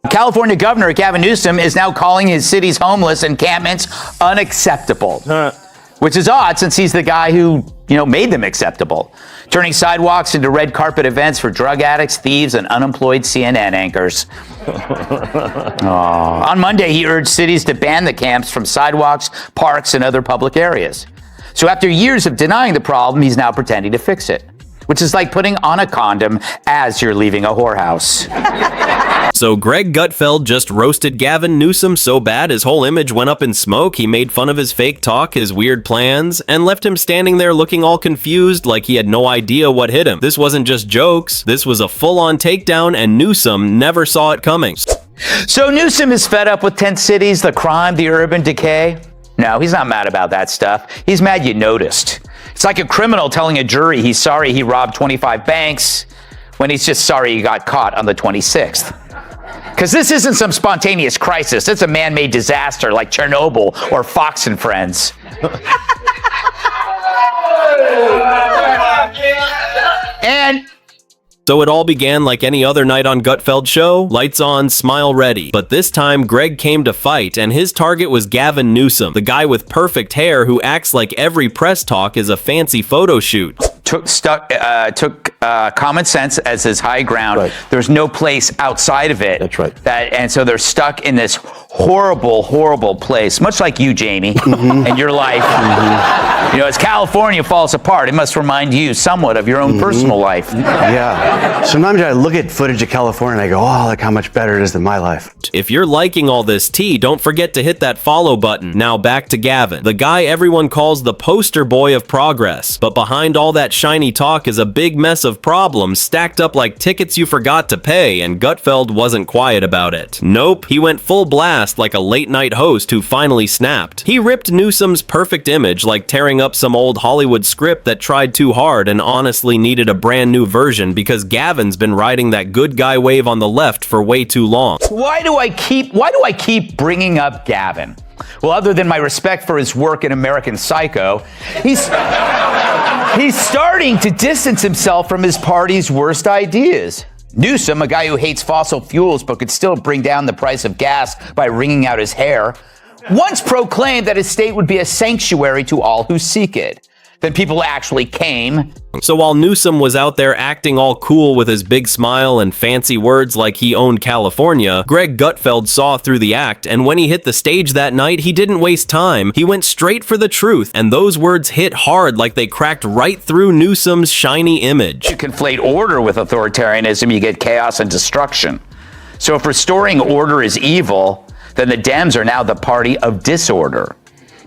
California Governor Gavin Newsom is now calling his city's homeless encampments unacceptable, which is odd since he's the guy who, made them acceptable, turning sidewalks into red carpet events for drug addicts, thieves, and unemployed CNN anchors. On Monday, he urged cities to ban the camps from sidewalks, parks, and other public areas. So after years of denying the problem, he's now pretending to fix it, which is like putting on a condom as you're leaving a whorehouse. So Greg Gutfeld just roasted Gavin Newsom so bad his whole image went up in smoke. He made fun of his fake talk, his weird plans, and left him standing there looking all confused like he had no idea what hit him. This wasn't just jokes. This was a full-on takedown, and Newsom never saw it coming. So Newsom is fed up with tent cities, the crime, the urban decay? No, he's not mad about that stuff. He's mad you noticed. It's like a criminal telling a jury he's sorry he robbed 25 banks when he's just sorry he got caught on the 26th. Because this isn't some spontaneous crisis. It's a man-made disaster like Chernobyl or Fox and Friends. And so it all began like any other night on Gutfeld's show, lights on, smile ready. But this time, Greg came to fight, and his target was Gavin Newsom, the guy with perfect hair who acts like every press talk is a fancy photo shoot. Took common sense as his high ground. Right. There's no place outside of it. That's right. And so they're stuck in this horrible, horrible place, much like you, Jamie, and your life. As California falls apart, it must remind you somewhat of your own personal life. Yeah. Sometimes I look at footage of California and I go, oh, look how much better it is than my life. If you're liking all this tea, don't forget to hit that follow button. Now back to Gavin, the guy everyone calls the poster boy of progress. But behind all that shiny talk is a big mess of problems stacked up like tickets you forgot to pay, and Gutfeld wasn't quiet about it. Nope, he went full blast like a late-night host who finally snapped. He ripped Newsom's perfect image like tearing up some old Hollywood script that tried too hard and honestly needed a brand new version because Gavin's been riding that good guy wave on the left for way too long. Why do I keep bringing up Gavin? Well, other than my respect for his work in American Psycho, he's starting to distance himself from his party's worst ideas. Newsom, a guy who hates fossil fuels but could still bring down the price of gas by wringing out his hair, once proclaimed that his state would be a sanctuary to all who seek it. Then people actually came. So while Newsom was out there acting all cool with his big smile and fancy words like he owned California, Greg Gutfeld saw through the act, and when he hit the stage that night, he didn't waste time. He went straight for the truth, and those words hit hard like they cracked right through Newsom's shiny image. You conflate order with authoritarianism, you get chaos and destruction. So if restoring order is evil, then the Dems are now the party of disorder.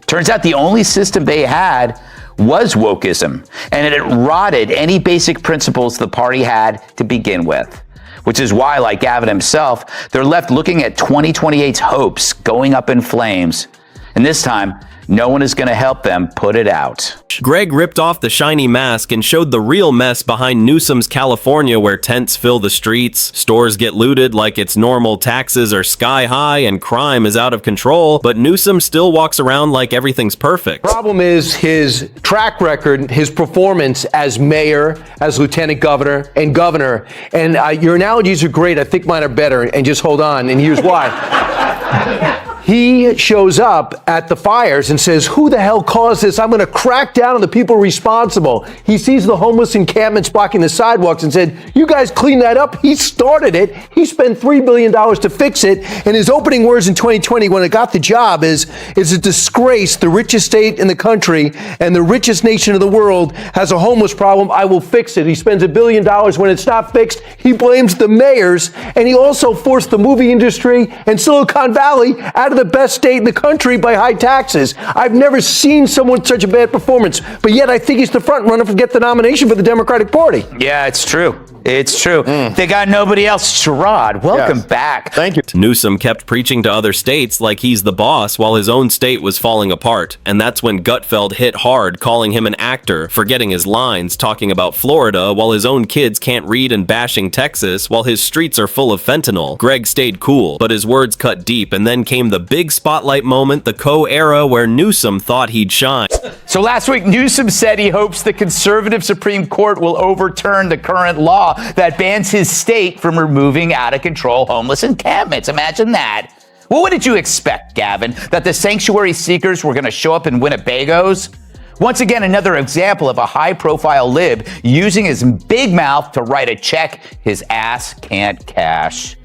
Turns out the only system they had was wokeism, and it rotted any basic principles the party had to begin with. Which is why, like Gavin himself, they're left looking at 2028's hopes going up in flames. And this time, no one is going to help them put it out. Greg ripped off the shiny mask and showed the real mess behind Newsom's California, where tents fill the streets, stores get looted like it's normal, taxes are sky high, and crime is out of control, but Newsom still walks around like everything's perfect. Problem is his track record, his performance as mayor, as lieutenant governor, and governor. And your analogies are great. I think mine are better. And just hold on, and here's why. He shows up at the fires and says, who the hell caused this? I'm going to crack down on the people responsible. He sees the homeless encampments blocking the sidewalks and said, you guys clean that up. He started it. He spent $3 billion to fix it. And his opening words in 2020 when it got the job is a disgrace. The richest state in the country and the richest nation of the world has a homeless problem. I will fix it. He spends $1 billion when it's not fixed. He blames the mayors. And he also forced the movie industry and Silicon Valley out of the best state in the country by high taxes. I've never seen someone such a bad performance, but yet I think he's the front runner to get the nomination for the Democratic Party. Yeah, it's true. It's true. They got nobody else. Sherrod, welcome back. Thank you. Newsom kept preaching to other states like he's the boss while his own state was falling apart. And that's when Gutfeld hit hard, calling him an actor, forgetting his lines, talking about Florida while his own kids can't read and bashing Texas while his streets are full of fentanyl. Greg stayed cool, but his words cut deep, and then came the big spotlight moment, the 𝐃𝐢𝐬𝐤𝐥𝐚𝐢𝐸 era where Newsom thought he'd shine. So last week, Newsom said he hopes the conservative Supreme Court will overturn the current law law that bans his state from removing out-of-control homeless encampments. Imagine that. Well, what did you expect, Gavin? That the sanctuary seekers were going to show up in Winnebagos? Once again, another example of a high-profile lib using his big mouth to write a check his ass can't cash.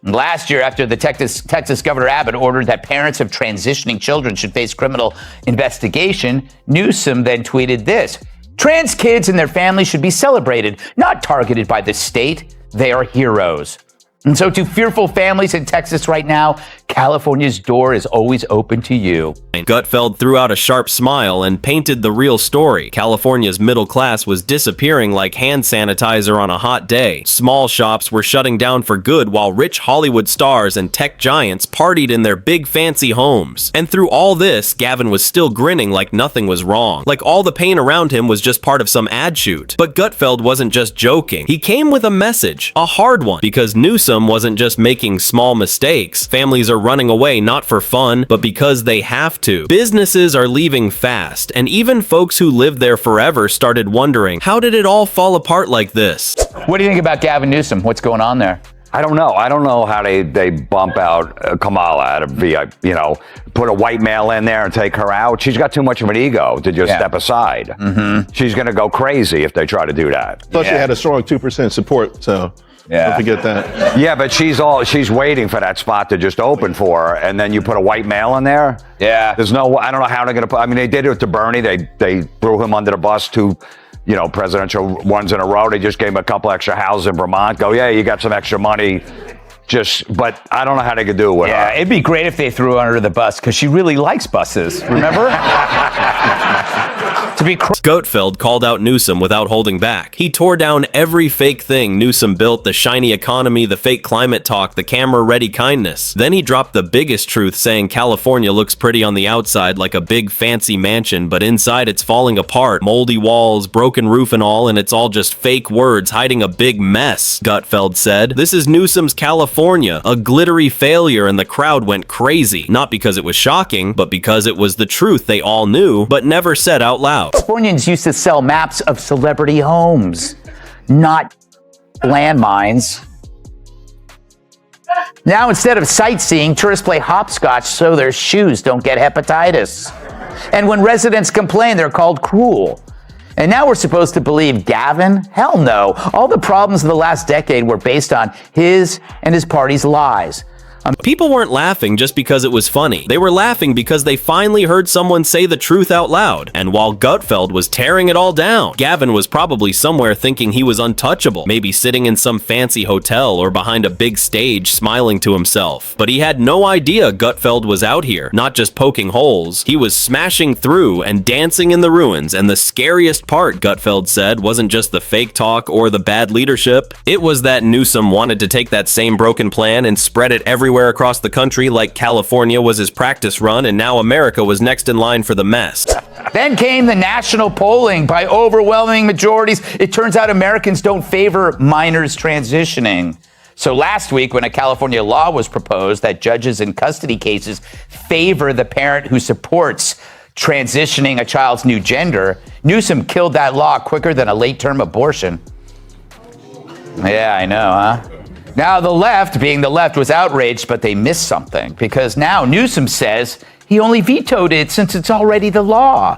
Last year, after the Texas Governor Abbott ordered that parents of transitioning children should face criminal investigation, Newsom then tweeted this: "Trans kids and their families should be celebrated, not targeted by the state. They are heroes." And so to fearful families in Texas right now, California's door is always open to you. Gutfeld threw out a sharp smile and painted the real story. California's middle class was disappearing like hand sanitizer on a hot day. Small shops were shutting down for good while rich Hollywood stars and tech giants partied in their big fancy homes. And through all this, Gavin was still grinning like nothing was wrong, like all the pain around him was just part of some ad shoot. But Gutfeld wasn't just joking. He came with a message, a hard one, because Newsom wasn't just making small mistakes. Families are running away not for fun, but because they have to. Businesses are leaving fast, and even folks who lived there forever started wondering, how did it all fall apart like this? What do you think about Gavin Newsom? What's going on there? I don't know. I don't know how they bump out Kamala out of VIP, put a white male in there and take her out. She's got too much of an ego to just step aside. Mm-hmm. She's going to go crazy if they try to do that. Plus, she had a strong 2% support, so don't forget that. Yeah, but she's waiting for that spot to just open for her, and then you put a white male in there. Yeah. I don't know how they're going to put. I mean, they did it to Bernie. They threw him under the bus two presidential ones in a row. They just gave him a couple extra houses in Vermont. Go, yeah, you got some extra money. But I don't know how they could do it with her. It'd be great if they threw her under the bus because she really likes buses. Remember? Gutfeld called out Newsom without holding back. He tore down every fake thing Newsom built: the shiny economy, the fake climate talk, the camera-ready kindness. Then he dropped the biggest truth, saying California looks pretty on the outside like a big fancy mansion, but inside it's falling apart. Moldy walls, broken roof and all, and it's all just fake words hiding a big mess, Gutfeld said. This is Newsom's California, a glittery failure, and the crowd went crazy. Not because it was shocking, but because it was the truth they all knew, but never said out loud. Californians used to sell maps of celebrity homes, not landmines. Now, instead of sightseeing, tourists play hopscotch so their shoes don't get hepatitis. And when residents complain, they're called cruel. And now we're supposed to believe Gavin? Hell no. All the problems of the last decade were based on his and his party's lies. People weren't laughing just because it was funny. They were laughing because they finally heard someone say the truth out loud. And while Gutfeld was tearing it all down, Gavin was probably somewhere thinking he was untouchable, maybe sitting in some fancy hotel or behind a big stage smiling to himself. But he had no idea Gutfeld was out here, not just poking holes. He was smashing through and dancing in the ruins, and the scariest part, Gutfeld said, wasn't just the fake talk or the bad leadership. It was that Newsom wanted to take that same broken plan and spread it everywhere across the country like California was his practice run, and now America was next in line for the mess. Then came the national polling. By overwhelming majorities, it turns out Americans don't favor minors transitioning. So last week, when a California law was proposed that judges in custody cases favor the parent who supports transitioning a child's new gender, Newsom killed that law quicker than a late-term abortion. Yeah, I know, huh? Now, the left, being the left, was outraged, but they missed something, because now Newsom says he only vetoed it since it's already the law.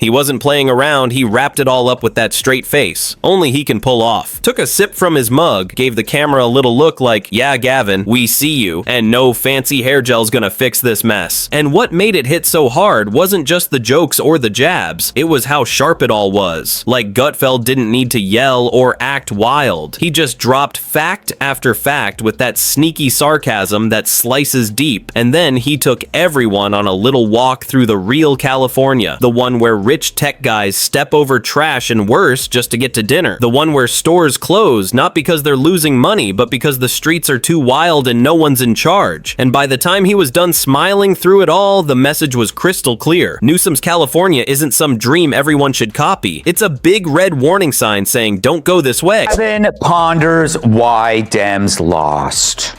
He wasn't playing around, he wrapped it all up with that straight face. Only he can pull off. Took a sip from his mug, gave the camera a little look like, yeah, Gavin, we see you, and no fancy hair gel's gonna fix this mess. And what made it hit so hard wasn't just the jokes or the jabs, it was how sharp it all was. Like Gutfeld didn't need to yell or act wild. He just dropped fact after fact with that sneaky sarcasm that slices deep, and then he took everyone on a little walk through the real California, the one where rich tech guys step over trash and worse just to get to dinner. The one where stores close, not because they're losing money, but because the streets are too wild and no one's in charge. And by the time he was done smiling through it all, the message was crystal clear. Newsom's California isn't some dream everyone should copy. It's a big red warning sign saying, don't go this way. Gavin ponders why Dems lost.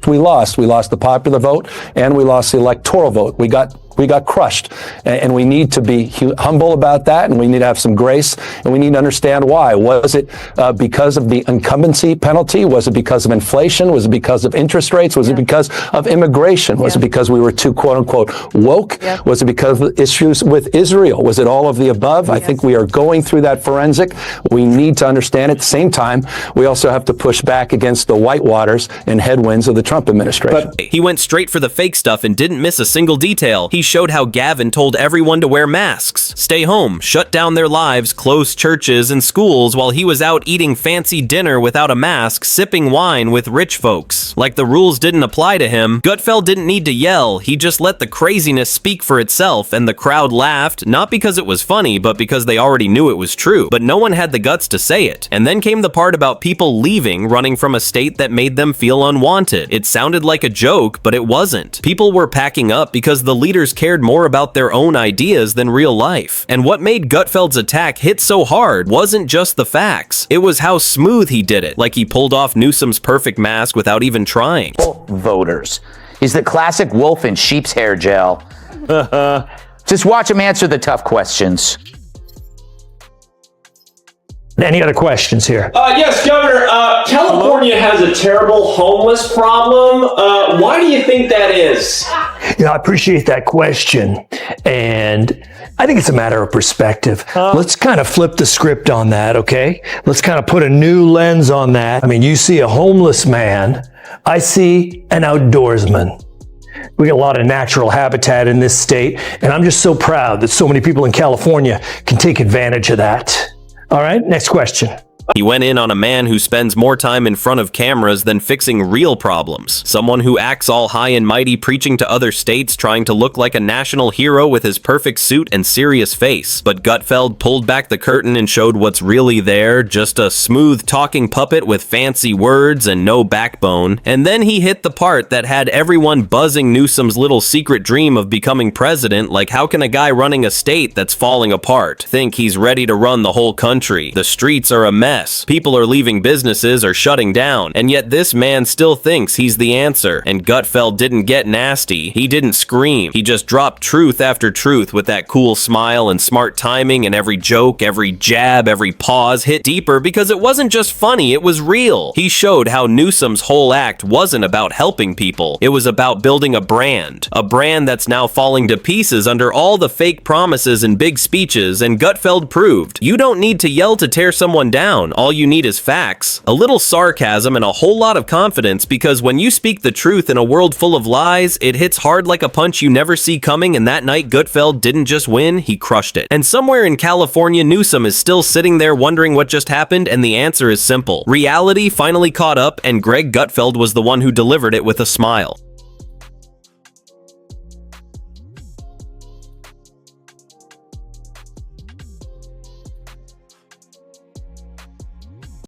We lost. We lost the popular vote and we lost the electoral vote. We got We got crushed. And we need to be humble about that, and we need to have some grace, and we need to understand why. Was it because of the incumbency penalty? Was it because of inflation? Was it because of interest rates? Was it because of immigration? Was it because we were too, quote unquote, woke? Was it because of issues with Israel? Was it all of the above? I think we are going through that forensic. We need to understand at the same time, we also have to push back against the whitewaters and headwinds of the Trump administration. He went straight for the fake stuff and didn't miss a single detail. He showed how Gavin told everyone to wear masks, stay home, shut down their lives, close churches and schools while he was out eating fancy dinner without a mask, sipping wine with rich folks. Like the rules didn't apply to him, Gutfeld didn't need to yell, he just let the craziness speak for itself, and the crowd laughed, not because it was funny, but because they already knew it was true. But no one had the guts to say it. And then came the part about people leaving, running from a state that made them feel unwanted. It sounded like a joke, but it wasn't. People were packing up because the leaders cared more about their own ideas than real life. And what made Gutfeld's attack hit so hard wasn't just the facts. It was how smooth he did it, like he pulled off Newsom's perfect mask without even trying. Voters. He's the classic wolf in sheep's hair gel. Just watch him answer the tough questions. Any other questions here? Yes, Governor. California has a terrible homeless problem. Why do you think that is? I appreciate that question. And I think it's a matter of perspective. Let's kind of flip the script on that, okay? Let's kind of put a new lens on that. I mean, you see a homeless man. I see an outdoorsman. We got a lot of natural habitat in this state, and I'm just so proud that so many people in California can take advantage of that. All right, next question. He went in on a man who spends more time in front of cameras than fixing real problems. Someone who acts all high and mighty preaching to other states, trying to look like a national hero with his perfect suit and serious face. But Gutfeld pulled back the curtain and showed what's really there, just a smooth talking puppet with fancy words and no backbone. And then he hit the part that had everyone buzzing Newsom's little secret dream of becoming president, like how can a guy running a state that's falling apart think he's ready to run the whole country? The streets are a mess. People are leaving businesses or shutting down, and yet this man still thinks he's the answer. And Gutfeld didn't get nasty. He didn't scream. He just dropped truth after truth with that cool smile and smart timing, and every joke, every jab, every pause hit deeper because it wasn't just funny, it was real. He showed how Newsom's whole act wasn't about helping people. It was about building a brand that's now falling to pieces under all the fake promises and big speeches, and Gutfeld proved you don't need to yell to tear someone down. All you need is facts, a little sarcasm, and a whole lot of confidence, because when you speak the truth in a world full of lies, it hits hard like a punch you never see coming, and that night Gutfeld didn't just win, he crushed it. And somewhere in California, Newsom is still sitting there wondering what just happened, and the answer is simple. Reality finally caught up, and Greg Gutfeld was the one who delivered it with a smile.